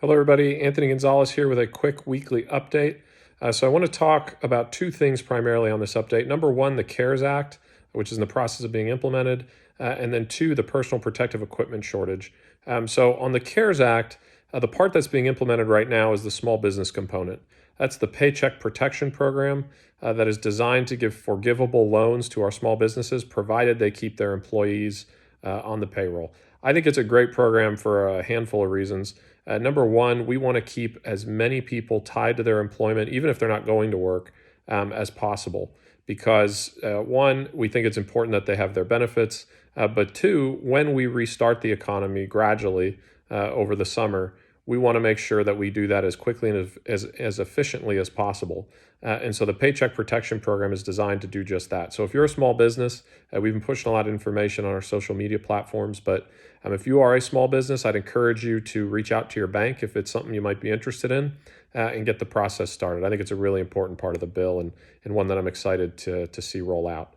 Hello, everybody. Anthony Gonzalez here with a quick weekly update. So I want to talk about two things primarily on this update. Number one, the CARES Act, which is in the process of being implemented, and then two, the personal protective equipment shortage. So on the CARES Act, the part that's being implemented right now is the small business component. That's the Paycheck Protection Program that is designed to give forgivable loans to our small businesses, provided they keep their employees on the payroll. I think it's a great program for a handful of reasons. Number one, we want to keep as many people tied to their employment, even if they're not going to work, as possible. Because one, we think it's important that they have their benefits. But two, when we restart the economy gradually over the summer, we want to make sure that we do that as quickly and as efficiently as possible. And so the Paycheck Protection Program is designed to do just that. So if you're a small business, we've been pushing a lot of information on our social media platforms, but if you are a small business, I'd encourage you to reach out to your bank if it's something you might be interested in and get the process started. I think it's a really important part of the bill and one that I'm excited to see roll out.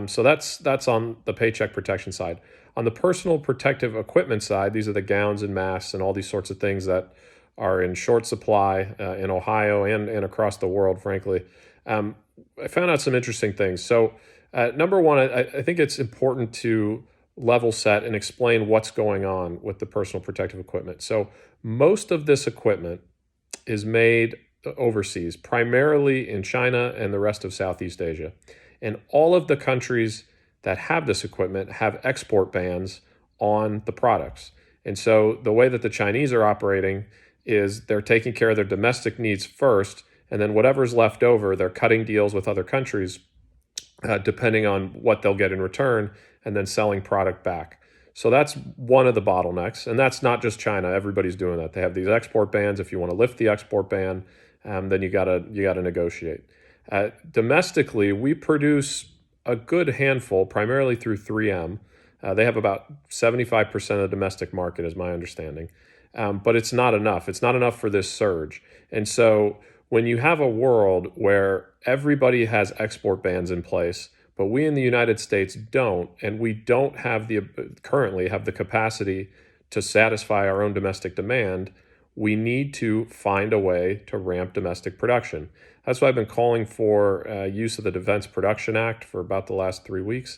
So that's on the paycheck protection side. On the personal protective equipment side, these are the gowns and masks and all these sorts of things that are in short supply in Ohio and across the world, frankly. I found out some interesting things. So number one, I think it's important to level set and explain what's going on with the personal protective equipment. So most of this equipment is made overseas, primarily in China and the rest of Southeast Asia. And all of the countries that have this equipment have export bans on the products. And so the way that the Chinese are operating is they're taking care of their domestic needs first, and then whatever's left over, they're cutting deals with other countries depending on what they'll get in return, and then selling product back. So that's one of the bottlenecks, and that's not just China. Everybody's doing that. They have these export bans. If you want to lift the export ban, then you gotta negotiate. Domestically, we produce a good handful, primarily through 3M. They have about 75% of the domestic market, is my understanding. But it's not enough. It's not enough for this surge. And so when you have a world where everybody has export bans in place, but we in the United States don't, and we don't currently have the capacity to satisfy our own domestic demand, we need to find a way to ramp domestic production. That's why I've been calling for use of the Defense Production Act for about the last 3 weeks.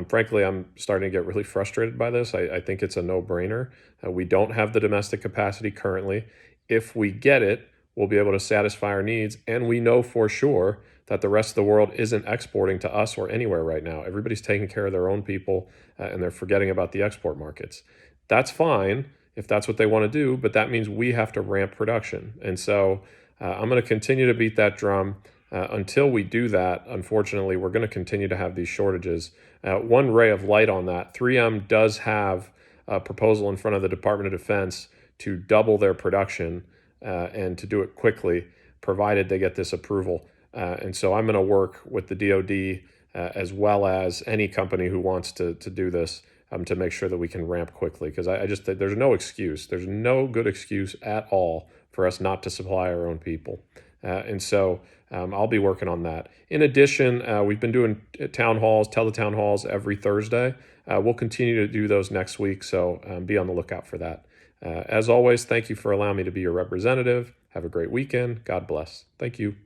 Frankly, I'm starting to get really frustrated by this. I think it's a no-brainer. We don't have the domestic capacity currently. If we get it, we'll be able to satisfy our needs, and we know for sure that the rest of the world isn't exporting to us or anywhere right now. Everybody's taking care of their own people, and they're forgetting about the export markets. That's fine if that's what they want to do, but that means we have to ramp production. And so I'm going to continue to beat that drum. Until we do that, unfortunately, we're going to continue to have these shortages. One ray of light on that, 3M does have a proposal in front of the Department of Defense to double their production and to do it quickly, provided they get this approval. And so I'm going to work with the DoD as well as any company who wants to do this to make sure that we can ramp quickly, because I just think there's no excuse. There's no good excuse at all for us not to supply our own people. And so I'll be working on that. In addition, we've been doing town halls, teletown halls every Thursday. We'll continue to do those next week, so be on the lookout for that. As always, thank you for allowing me to be your representative. Have a great weekend. God bless. Thank you.